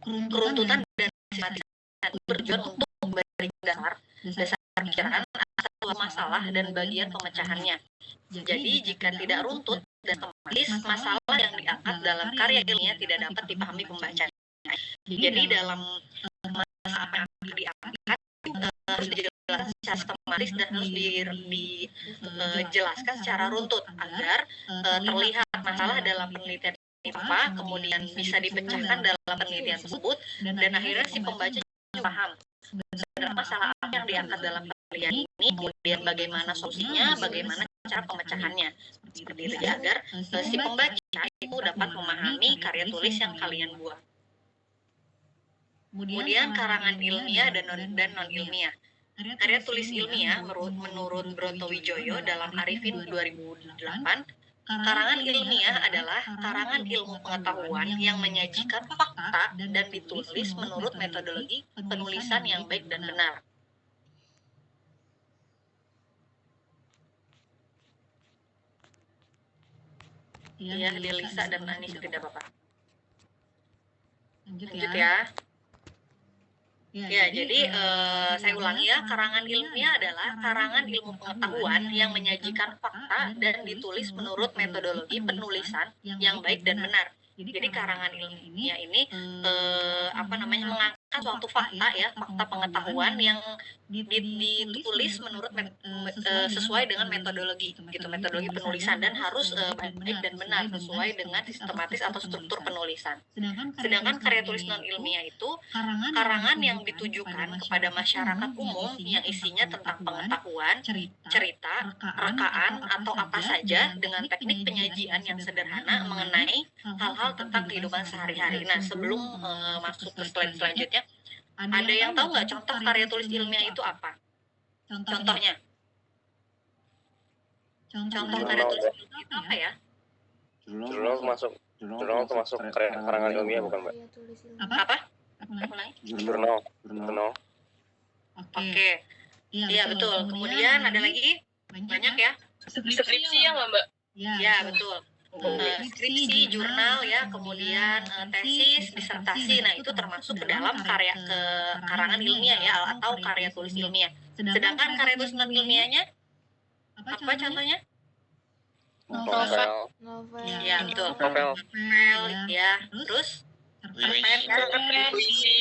keruntutan dan sistematisasi bertujuan untuk memberi dasar pikiran asal masalah dan bagian pemecahannya. Jadi jika tidak runtut dan sistematis, masalah yang diangkat dalam karya ilmiah tidak dapat dipahami pembaca. Jadi dalam apa yang diangkat harus dijelaskan secara sistematis dan harus dijelaskan secara runtut agar terlihat masalah dalam penelitian apa, kemudian bisa dipecahkan dalam penelitian tersebut dan akhirnya si pembaca paham sebenarnya masalah apa yang diangkat dalam penelitian ini, kemudian bagaimana solusinya, bagaimana cara pemecahannya, seperti itu agar si pembaca itu dapat memahami karya tulis yang kalian buat. Kemudian karangan ilmiah dan non ilmiah. Karya tulis ilmiah menurut Brotowijoyo dalam Arifin 2008, karangan ilmiah adalah karangan ilmu pengetahuan yang menyajikan fakta dan ditulis menurut metodologi penulisan yang baik dan benar. Iya, Lisa dan Anis tidak apa-apa. Lanjut ya. Ya, jadi saya ulangi ya, karangan ilmiah adalah karangan ilmu pengetahuan yang menyajikan fakta dan ditulis menurut metodologi penulisan yang baik dan benar. Jadi karangan ilmiah ini mengangkat suatu fakta ya, fakta pengetahuan yang ditulis menurut sesuai dengan metodologi gitu, metodologi penulisan dan harus baik dan benar sesuai dengan sistematis atau struktur penulisan. Sedangkan karya tulis non ilmiah itu karangan yang ditujukan kepada masyarakat umum yang isinya tentang pengetahuan, cerita, rekaan atau apa saja dengan teknik penyajian yang sederhana mengenai hal-hal tentang kehidupan sehari-hari. Nah, sebelum masuk ke slide selanjutnya, ada yang tahu nggak contoh karya tulis ilmiah itu apa? Contohnya? Contoh karya tulis ilmiah itu apa ya? Jurnal termasuk karangan ilmiah bukan, Mbak? Apa? Jurnal. Oke. Iya, betul. Kemudian ada lagi? Banyak ya? Skripsi ya nggak, Mbak? Ya, betul. Skripsi, jurnal ya, kemudian tesis, disertasi. Nah, itu termasuk ke dalam karangan ilmiah ya, atau karya tulis ilmiah. Sedangkan karya tulis non ilmiahnya apa contohnya? Novel. Ya, betul. Novel. Ya. Terus Puisi.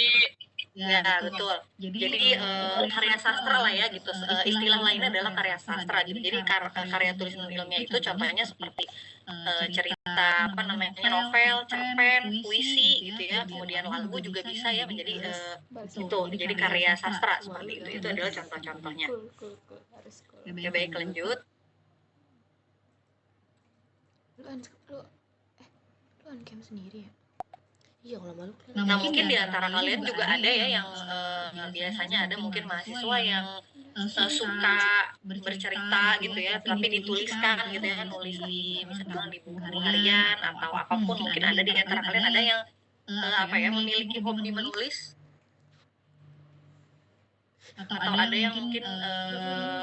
Ya, betul. Jadi karya sastra lah ya gitu. Istilah lainnya adalah karya sastra gitu. Jadi karya tulis non ilmiah itu contohnya seperti cerita novel, cerpen, puisi gitu ya. Kemudian lagu juga bisa ya menjadi itu. Jadi karya sastra seperti itu. Itu adalah contoh-contohnya. Oke, baik, lanjut. Lu game sendiri ya? Iya, kalau malu. Nah, mungkin di antara kalian juga ada ya yang biasanya ada mungkin mahasiswa yang suka bercerita gitu ya, tapi dituliskan gitu ya, nulis di misalnya di buku harian atau apapun. Mungkin ada di antara kalian ada yang memiliki hobi menulis, atau ada yang mungkin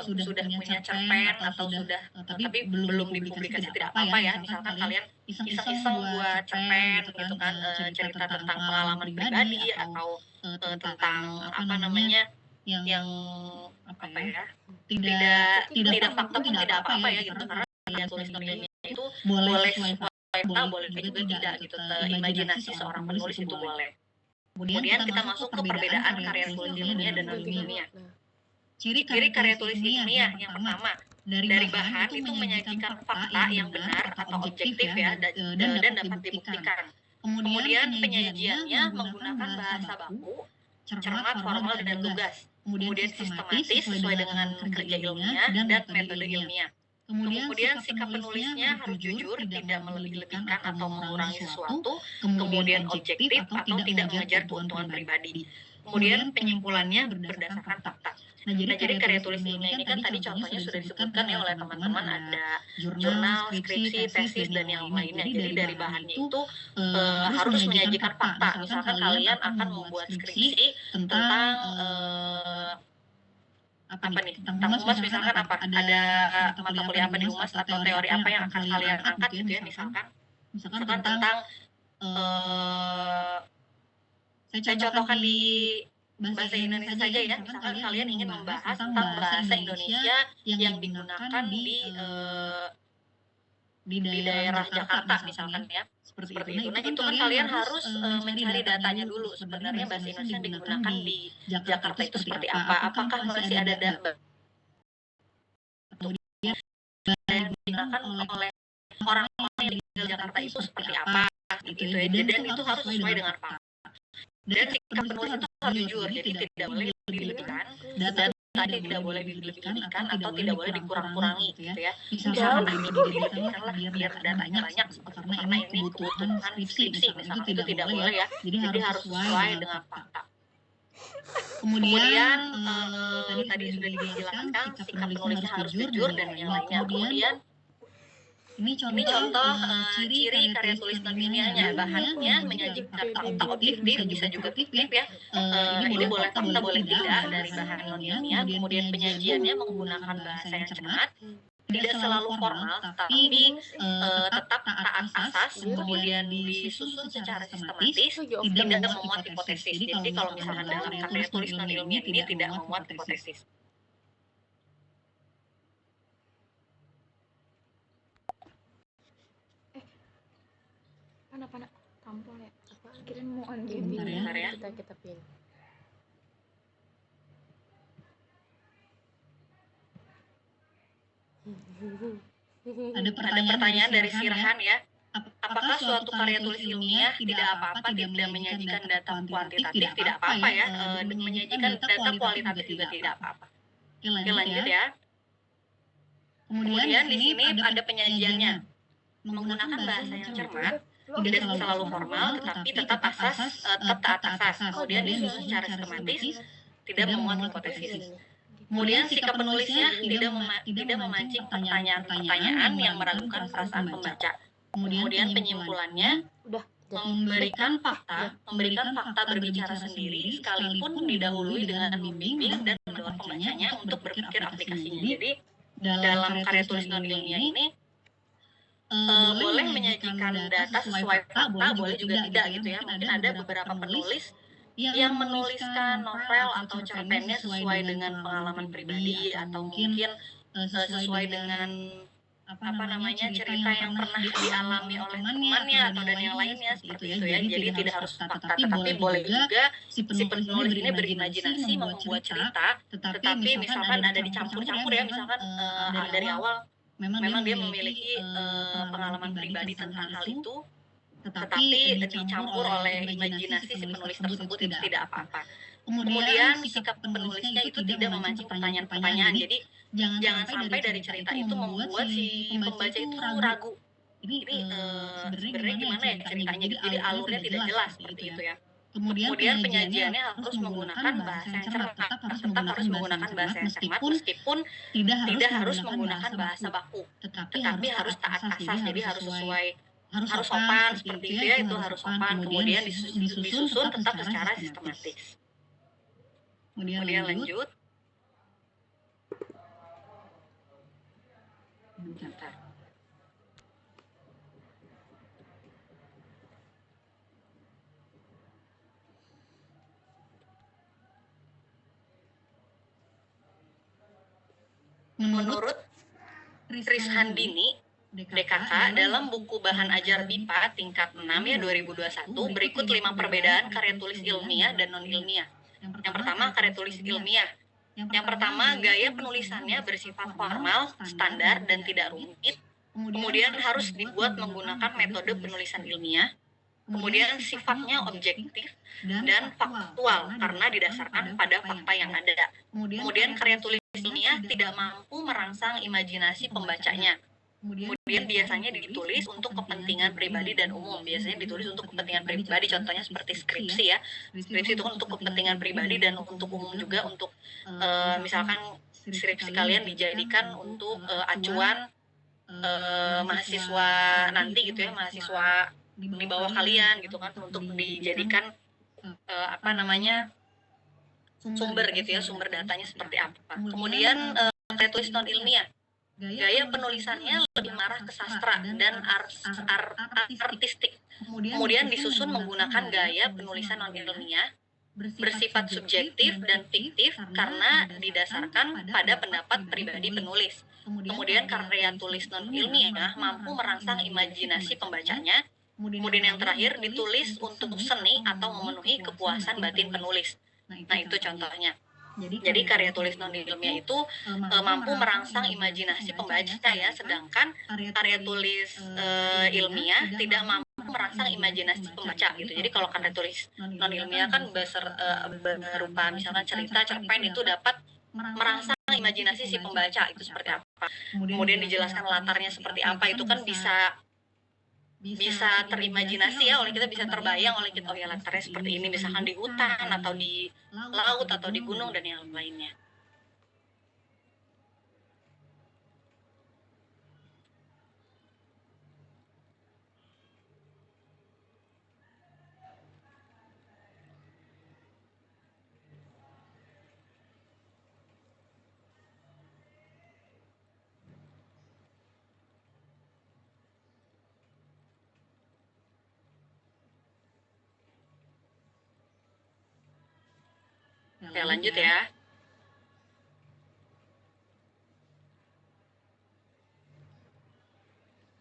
sudah punya cerpen atau sudah tapi belum dipublikasi, tidak apa-apa ya. Misalkan kalian iseng-iseng buat cerpen gitu kan, cerita tentang pengalaman pribadi atau tentang yang tidak fakta pun tidak apa-apa ya gitu, karena karya tulis ilmiah itu boleh fakta, boleh juga tidak gitu. Imajinasi seorang penulis itu boleh. Kemudian kita masuk ke perbedaan karya tulis ilmiah dan non ilmiah. Ciri karya tulis ilmiah yang pertama, dari bahan itu menyajikan fakta yang benar atau objektif ya, dan dapat dibuktikan. Kemudian penyajiannya menggunakan bahasa baku, cermat, formal, dan lugas. Kemudian sistematis sesuai dengan kerja ilmiah dan metode ilmiah. Kemudian sikap penulisnya harus jujur, tidak melebih-lebihkan atau mengurangi sesuatu, kemudian objektif atau tidak mengejar keuntungan pribadi. Kemudian penyimpulannya berdasarkan fakta. Nah, jadi karya tulis ilmiah ini kan tadi contohnya sudah disebutkan ya oleh teman-teman, ada jurnal, skripsi, tesis, dan yang lainnya. Jadi dari bahannya itu harus menyajikan fakta. Misalkan kalian akan membuat skripsi tentang tentang humas, misalkan ada mata kuliah apa di humas atau teori apa yang akan kalian angkat gitu ya, misalkan tentang Saya contohkan di bahasa Indonesia saja ya. Misalkan kalian ingin membahas tentang bahasa Indonesia yang digunakan di daerah Jakarta misalkan ya. Seperti itu. Nah, itu kan kalian harus mencari datanya dulu. Sebenarnya bahasa Indonesia yang digunakan di Jakarta itu seperti apa? Apakah masih ada yang digunakan oleh orang-orang yang tinggal di Jakarta itu seperti apa? Gitu ya. Dan itu harus sesuai dengan fakta. Dan sikap penulis itu harus jujur, jadi tidak boleh dilebihkan, data tidak boleh dilebihkan atau tidak boleh dikurang-kurangi gitu ya. Misalkan dilebihkan lah biar datanya banyak karena ini kebutuhan skripsi misalkan, itu tidak boleh ya. Jadi harus sesuai dengan fakta. Kemudian tadi sudah dijelaskan sikap penulisnya harus jujur dan yang lainnya. Kemudian ini contoh ciri karya tulis non ilmiahnya. Bahannya menyajikan fakta objektif, bisa juga fiktif ya. Ini boleh fakta, boleh tidak dari bahan non ilmiah. Kemudian penyajiannya menggunakan bahasa yang cermat, tidak selalu formal, tapi tetap taat asas, kemudian disusun secara sistematis, tidak memuat hipotesis. Jadi kalau misalkan dalam karya tulis non ilmiah ini tidak memuat hipotesis. Pana tampol ya, kirain mau on gaming ya. Kita pin. Ada pertanyaan dari Sirhan ya. Apakah suatu karya tulis ilmiah tidak apa-apa tidak menyajikan data kuantitatif? Tidak apa-apa ya. Menyajikan data kualitatif juga tidak apa-apa. Oke, lanjut ya. Kemudian di sini ada penyajiannya. Menggunakan bahasa yang cermat, tidak selalu formal, tetapi tetap taat asas. Kemudian disusun secara sistematis, tidak memuat hipotesis. Kemudian sikap penulisnya tidak memancing pertanyaan-pertanyaan yang meragukan perasaan pembaca. Kemudian penyimpulannya memberikan fakta berbicara sendiri, sekalipun didahului dengan membimbing dan mendorong pembacanya untuk berpikir aplikasinya. Jadi dalam karya tulis non ilmiah ini boleh menyajikan data sesuai fakta, boleh juga tidak gitu ya. Mungkin ada beberapa penulis yang menuliskan novel atau cerpennya sesuai dengan pengalaman pribadi atau mungkin sesuai dengan cerita yang pernah dialami oleh temannya atau dan yang lainnya seperti itu ya. Jadi tidak harus fakta, tetapi boleh juga si penulis ini berimajinasi membuat cerita, tetapi misalkan ada dicampur-campur ya, misalkan dari awal memang dia memiliki pengalaman pribadi tentang hal itu, tetapi dicampur oleh imajinasi si penulis tersebut, itu tidak apa-apa. Kemudian sikap penulisnya itu tidak memancing pertanyaan-pertanyaan. Jadi jangan sampai dari cerita itu membuat si pembaca itu ragu. Ini sebenarnya gimana ya ceritanya? Jadi alurnya tidak jelas seperti itu ya. Kemudian penyajiannya harus menggunakan bahasa yang cermat, tetap harus menggunakan bahasa yang cermat meskipun tidak harus menggunakan bahasa baku, tetapi harus taat asas, jadi harus sesuai, harus sopan seperti itu ya, itu harus sopan. Kemudian disusun tetap secara sistematis. Kemudian lanjut. Bentar. Menurut Tris Handini, DKK, dalam buku Bahan Ajar BIPA tingkat 6 ya 2021, berikut 5 perbedaan karya tulis ilmiah dan non-ilmiah. Yang pertama, karya tulis ilmiah. Yang pertama, gaya penulisannya bersifat formal, standar, dan tidak rumit. Kemudian harus dibuat menggunakan metode penulisan ilmiah. Kemudian sifatnya objektif dan faktual karena didasarkan pada fakta yang ada. Kemudian karya tulis ilmiah tidak mampu merangsang imajinasi pembacanya. Kemudian biasanya ditulis untuk kepentingan pribadi dan umum. Biasanya ditulis untuk kepentingan pribadi, contohnya seperti skripsi ya. Skripsi itu kan untuk kepentingan pribadi dan untuk umum juga, untuk misalkan skripsi kalian dijadikan untuk acuan mahasiswa nanti gitu ya, mahasiswa di bawah kalian gitu kan, untuk dijadikan sumber gitu ya, sumber datanya seperti apa. Kemudian karya tulis non ilmiah. Gaya penulisannya lebih mengarah ke sastra dan artistik. Kemudian disusun menggunakan gaya penulisan non-ilmiah, bersifat subjektif dan fiktif karena didasarkan pada pendapat pribadi penulis. Kemudian karya tulis non-ilmiah mampu merangsang imajinasi pembacanya. Kemudian yang terakhir, ditulis untuk seni atau memenuhi kepuasan batin penulis. Nah, itu contohnya. Jadi karya tulis non-ilmiah itu mampu merangsang imajinasi pembaca ya, sedangkan karya tulis ilmiah tidak mampu merangsang imajinasi pembaca gitu. Jadi kalau karya tulis non-ilmiah kan berupa misalkan cerita, cerpen itu dapat merangsang imajinasi si pembaca itu seperti apa. Kemudian dijelaskan latarnya seperti apa, itu kan bisa terimajinasi ya oleh kita, bisa terbayang oleh kita, oh ya latarnya seperti ini, misalkan di hutan atau di laut atau di gunung dan yang lainnya. Oke, lanjut ya.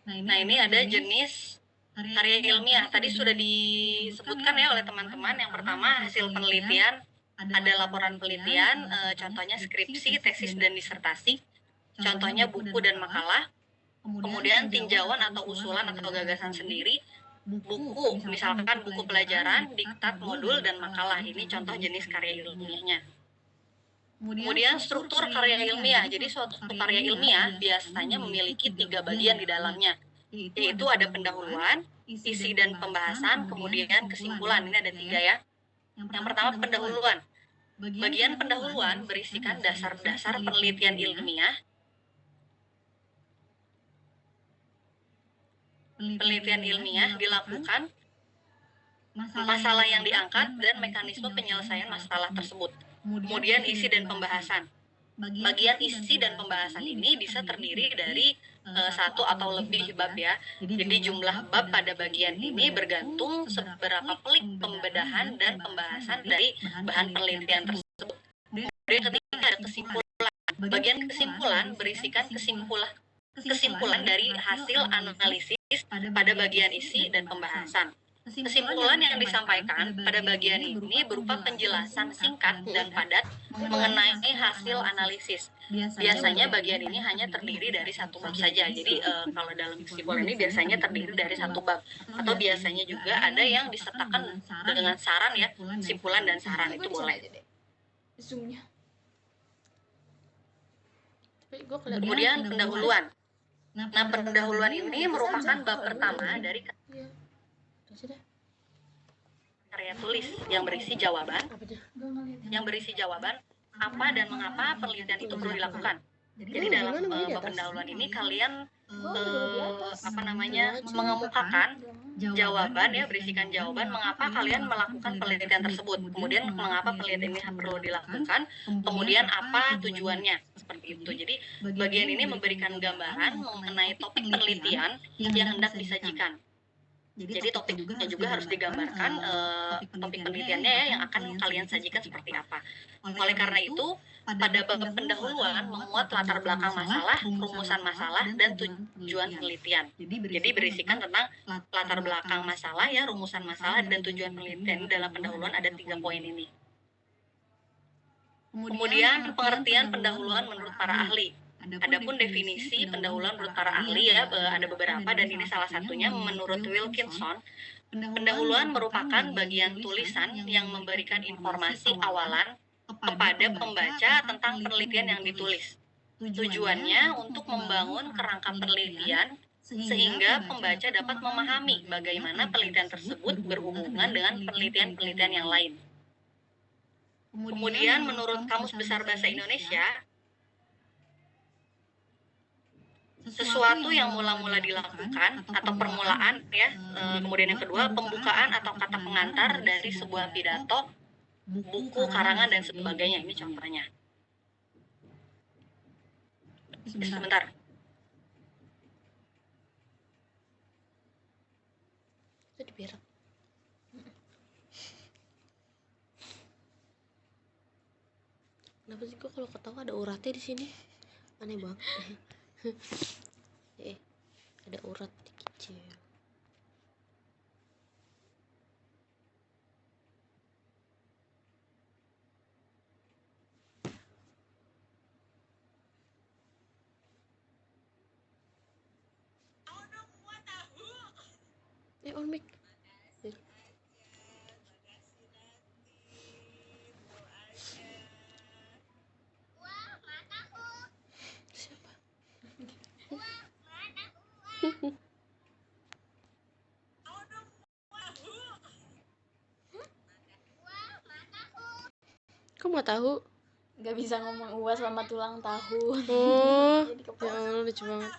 Nah, ini ada jenis karya ilmiah. Tadi sudah disebutkan ya oleh teman-teman. Yang pertama, hasil penelitian, ada laporan penelitian, contohnya skripsi, tesis, dan disertasi. Contohnya buku dan makalah. Kemudian tinjauan atau usulan atau gagasan sendiri. Buku, misalkan buku pelajaran, diktat, modul, dan makalah. Ini contoh jenis karya ilmiahnya. Kemudian struktur karya ilmiah. Jadi suatu karya ilmiah biasanya memiliki 3 bagian di dalamnya, yaitu ada pendahuluan, isi dan pembahasan, kemudian kesimpulan. Ini ada 3 ya. Yang pertama pendahuluan. Bagian pendahuluan berisikan dasar-dasar penelitian ilmiah. Penelitian ilmiah dilakukan, masalah yang diangkat, dan mekanisme penyelesaian masalah tersebut. Kemudian isi dan pembahasan. Bagian isi dan pembahasan ini bisa terdiri dari 1 atau lebih bab ya. Jadi jumlah bab pada bagian ini bergantung seberapa pelik pembedahan dan pembahasan dari bahan penelitian tersebut. Kemudian ketika ada kesimpulan. Bagian kesimpulan berisikan kesimpulan dari hasil analisis pada bagian isi dan pembahasan. Kesimpulan yang disampaikan pada bagian ini berupa penjelasan singkat dan padat mengenai hasil analisis. Biasanya bagian ini hanya terdiri dari 1 bab saja. Jadi kalau dalam kesimpulan ini biasanya terdiri dari 1 bab. Atau biasanya juga ada yang disertakan dengan saran ya, kesimpulan dan saran itu boleh. Kemudian pendahuluan. Nah, pendahuluan ini merupakan bab pertama dari karya tulis yang berisi jawaban apa dan mengapa penelitian itu perlu dilakukan. Jadi dalam bab pendahuluan ini kalian mengemukakan jawaban ya, berisikan jawaban mengapa kalian melakukan penelitian tersebut. Kemudian mengapa penelitian ini perlu dilakukan, kemudian apa tujuannya, seperti itu. Jadi bagian ini memberikan gambaran mengenai topik penelitian yang hendak disajikan. Jadi topiknya juga harus digambarkan, topik penelitiannya ya yang akan kalian sajikan seperti apa. Oleh karena itu, pada bab pendahuluan memuat latar belakang masalah, rumusan masalah, dan tujuan penelitian. Jadi berisikan tentang latar belakang masalah ya, rumusan masalah, dan tujuan penelitian. Dalam pendahuluan ada 3 poin ini. Kemudian pengertian pendahuluan menurut para ahli. Adapun definisi pendahuluan menurut para ahli ya, ada beberapa, dan ini salah satunya menurut Wilkinson. Pendahuluan merupakan bagian tulisan yang memberikan informasi awalan kepada pembaca tentang penelitian yang ditulis. Tujuannya untuk membangun kerangka penelitian sehingga pembaca dapat memahami bagaimana penelitian tersebut berhubungan dengan penelitian-penelitian yang lain. Kemudian menurut Kamus Besar Bahasa Indonesia, sesuatu yang mula-mula dilakukan atau permulaan ya, kemudian yang kedua pembukaan atau kata pengantar dari sebuah pidato, buku, karangan, dan sebagainya. Ini contohnya. Sebentar. Kenapa sih kok kalau ketawa ada uratnya di sini? Aneh banget. Ada urat di kecil. On mic. Siapa? Kok mau tahu? Gak bisa ngomong uas selamat ulang tahun. Oh, Jadi ya kepala. Allah lucu banget.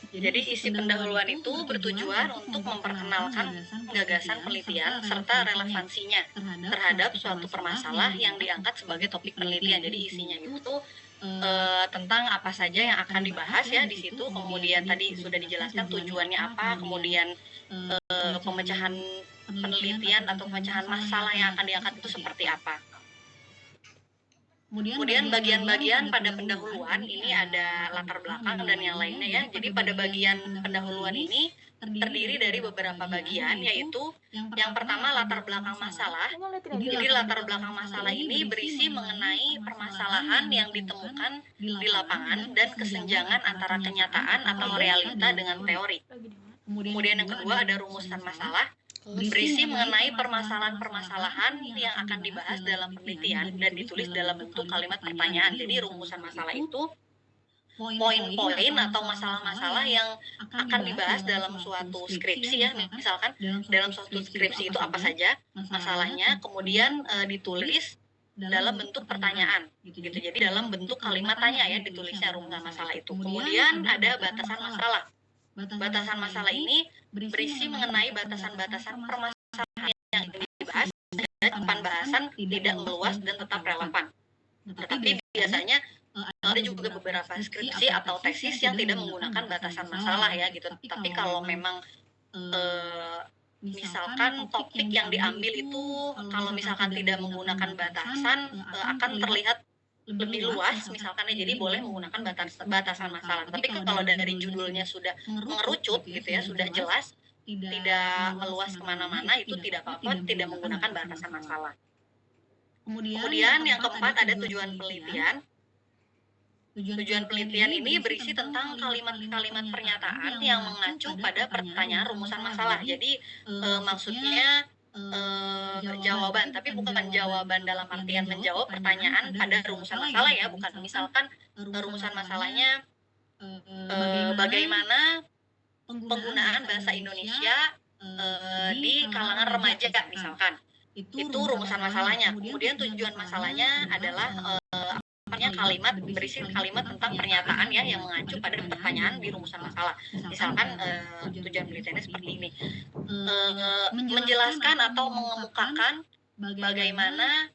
Jadi isi pendahuluan itu bertujuan untuk memperkenalkan gagasan penelitian serta relevansinya terhadap suatu permasalahan yang diangkat sebagai topik penelitian. Jadi isinya itu tentang apa saja yang akan dibahas ya di situ. Kemudian tadi sudah dijelaskan tujuannya apa, kemudian pemecahan penelitian atau pemecahan masalah yang akan diangkat itu seperti apa. Kemudian bagian-bagian pada pendahuluan ini ada latar belakang dan yang lainnya ya. Jadi pada bagian pendahuluan ini terdiri dari beberapa bagian, yaitu yang pertama latar belakang masalah. Jadi latar belakang masalah ini berisi mengenai permasalahan yang ditemukan di lapangan dan kesenjangan antara kenyataan atau realita dengan teori. Kemudian yang kedua ada rumusan masalah, berisi mengenai permasalahan-permasalahan yang akan dibahas dalam penelitian dan ditulis dalam bentuk kalimat pertanyaan. Jadi rumusan masalah itu poin-poin atau masalah-masalah yang akan dibahas dalam suatu skripsi ya. Misalkan dalam suatu skripsi itu apa saja masalahnya, kemudian ditulis dalam bentuk pertanyaan gitu. Jadi dalam bentuk kalimat tanya ya ditulisnya rumusan masalah itu. Kemudian ada batasan masalah. Batasan masalah ini berisi mengenai batasan-batasan permasalahan yang ingin dibahas dan cakupan bahasan tidak meluas dan tetap relevan. Tetapi biasanya ada juga beberapa skripsi atau tesis yang tidak menggunakan batasan masalah ya gitu. Tapi kalau memang misalkan topik yang diambil itu kalau misalkan tidak menggunakan batasan akan terlihat lebih luas misalkan ya, jadi boleh menggunakan batasan masalah. Tapi kalau dari judulnya sudah mengerucut gitu ya, sudah jelas, tidak meluas kemana-mana, itu tidak apa-apa, tidak menggunakan batasan masalah. Kemudian yang keempat ada tujuan penelitian. Tujuan penelitian ini berisi tentang kalimat-kalimat pernyataan yang mengacu pada pertanyaan rumusan masalah. Jadi maksudnya jawaban, tapi bukan jawaban dalam artian menjawab pertanyaan pada rumusan masalah ya, bukan. Misalkan rumusan masalahnya bagaimana penggunaan bahasa Indonesia di kalangan remaja misalkan. Itu rumusan masalahnya. Kemudian tujuan masalahnya adalah kalimat berisi kalimat tentang pernyataan ya yang mengacu pada pertanyaan di rumusan masalah. Misalkan tujuan penelitiannya seperti ini, menjelaskan atau mengemukakan bagaimana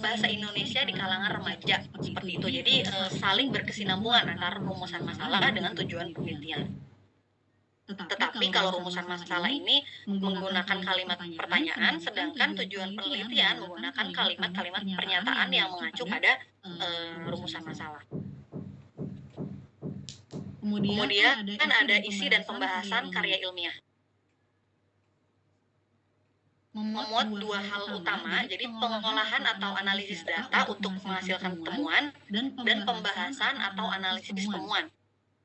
bahasa Indonesia di kalangan remaja seperti itu. Jadi saling berkesinambungan antara rumusan masalah dengan tujuan penelitian. Tetapi kalau rumusan masalah ini menggunakan kalimat pertanyaan, sedangkan tujuan penelitian menggunakan kalimat-kalimat pernyataan yang mengacu pada rumusan masalah. Kemudian kan ada isi dan pembahasan karya ilmiah. Memuat dua hal utama, jadi pengolahan atau analisis data untuk menghasilkan temuan dan pembahasan atau analisis temuan.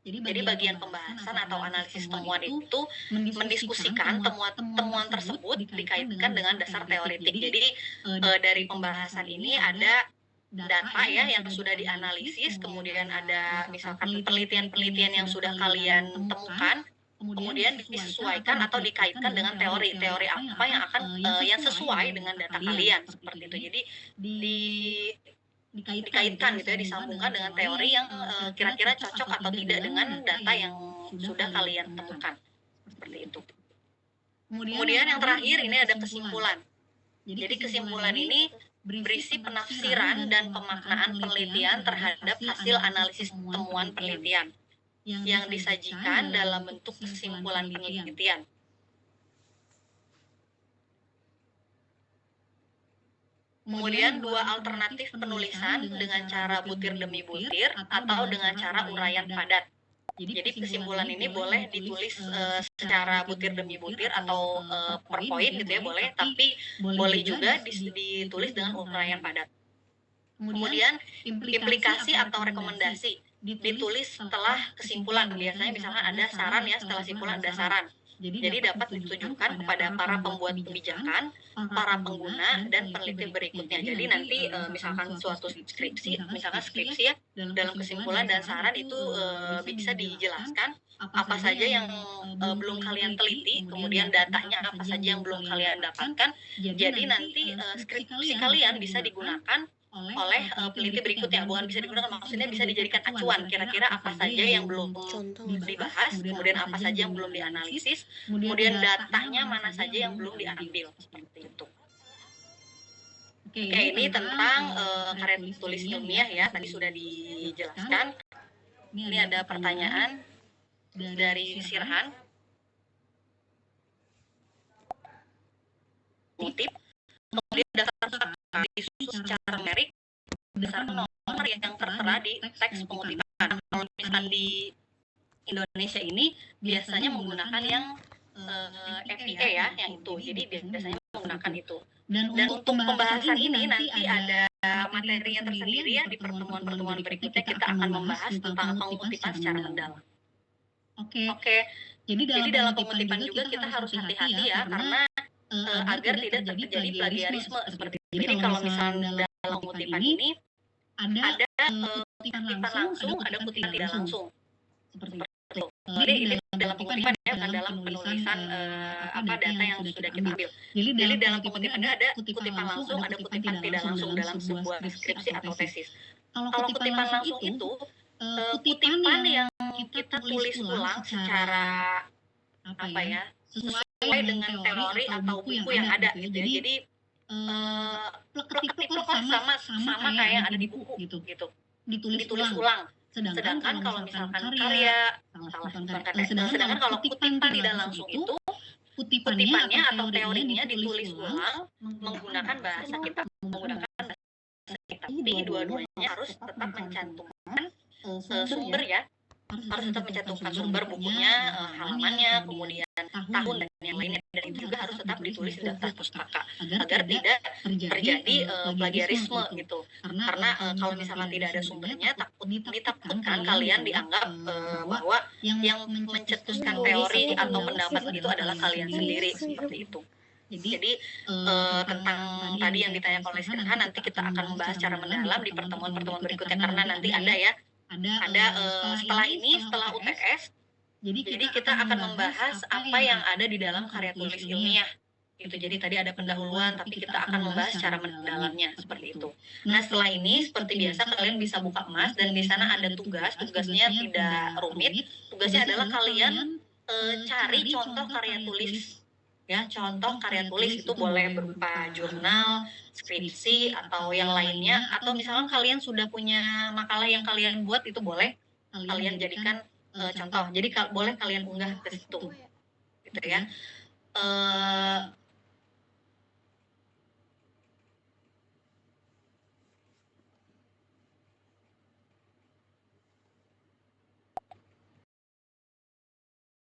Jadi bagian pembahasan atau analisis temuan itu mendiskusikan temuan tersebut dikaitkan dengan dasar teoretik. Jadi dari pembahasan ini ada data ya yang sudah dianalisis, kemudian ada misalkan penelitian-penelitian yang sudah kalian temukan, kemudian disesuaikan atau dikaitkan dengan teori-teori apa yang akan yang sesuai dengan data kalian seperti itu. Jadi dikaitkan gitu ya, disambungkan dengan teori yang kira-kira cocok atau tidak dengan data yang sudah kalian temukan seperti itu. Kemudian yang terakhir ini ada kesimpulan. Jadi kesimpulan ini berisi penafsiran dan pemaknaan penelitian terhadap hasil analisis temuan penelitian. yang disajikan dalam bentuk kesimpulan penelitian. Kemudian dua alternatif penulisan dengan cara butir demi butir atau dengan cara uraian padat. Jadi kesimpulan ini boleh ditulis secara butir demi butir atau per poin gitu ya boleh, tapi boleh juga ditulis dengan uraian padat. Kemudian implikasi atau rekomendasi ditulis setelah kesimpulan. Biasanya misalkan ada saran ya, setelah kesimpulan ada saran. Jadi dapat ditujukan kepada para pembuat kebijakan, para pengguna, dan peneliti berikutnya. Jadi nanti misalkan suatu skripsi, misalkan skripsi ya, dalam kesimpulan dan saran itu bisa dijelaskan apa saja yang belum kalian teliti, kemudian datanya apa saja yang belum kalian dapatkan. Jadi nanti skripsi kalian bisa digunakan oleh peneliti berikutnya, bukan bisa digunakan, maksudnya bisa dijadikan acuan kira-kira apa saja yang belum dibahas, kemudian apa saja yang belum dianalisis, kemudian datanya mana saja yang belum diambil, seperti itu. Oke, ini tentang karya tulis ilmiah ya, tadi sudah dijelaskan. Ini ada pertanyaan dari Sirhan. Kutip, kemudian daftar disusun secara numerik berdasarkan nomor yang tertera di teks pengutipan. Kalau misalkan di Indonesia ini biasanya menggunakan yang FIE ya, yang itu. Jadi biasanya menggunakan itu. Dan untuk pembahasan ini nanti ada materinya tersendiri ya, di pertemuan-pertemuan berikutnya kita akan membahas tentang pengutipan secara mendalam. Oke. Jadi dalam pengutipan juga kita harus hati-hati ya, karena agar tidak terjadi plagiarisme seperti itu. Jadi kalau misalnya dalam kutipan ini ada kutipan langsung, ada kutipan tidak langsung. Seperti itu. Jadi ini dalam kutipan ya, bukan dalam penulisan data yang sudah kita ambil. Jadi dalam kutipan ada kutipan langsung, ada kutipan tidak langsung dalam sebuah deskripsi atau tesis. Kalau kutipan langsung itu kutipan yang kita tulis ulang secara sesuai dengan teori atau buku yang ada gitu ya. Jadi plek-ketik sama kayak yang ada di buku gitu. Ditulis ulang. Sedangkan kalau misalkan sedangkan kalau kutipan tidak langsung itu kutipannya atau teorinya ditulis ulang menggunakan bahasa kita, tapi dua-duanya harus tetap mencantumkan sumber ya. Harus tetap mencantumkan sumber bukunya, halamannya, kemudian tahun dan yang lainnya, dan itu juga harus tetap ditulis di daftar pustaka agar tidak terjadi plagiarisme gitu. Karena kalau misalkan tidak ada sumbernya, ditakutkan kalian dianggap bahwa yang mencetuskan teori atau pendapat itu adalah kalian sendiri, seperti itu. Jadi tentang tadi yang ditanyakan oleh Sirhan, nanti kita akan membahas secara mendalam di pertemuan-pertemuan berikutnya, karena nanti ada setelah ini, setelah UTS, jadi kita akan membahas apa yang ada di dalam karya tulis ilmiah. Gitu. Jadi tadi ada pendahuluan, tapi kita akan membahas secara mendalamnya seperti itu. Nah setelah ini, seperti biasa kalian bisa buka Mas, dan di sana ada tugasnya tidak rumit. Tugasnya adalah kalian cari contoh karya tulis. Ya, contoh karya tulis itu boleh berupa jurnal, skripsi, atau yang lainnya, atau misalkan kalian sudah punya makalah yang kalian buat, itu boleh kalian jadikan contoh. Jadi boleh kalian unggah ke situ, gitu ya.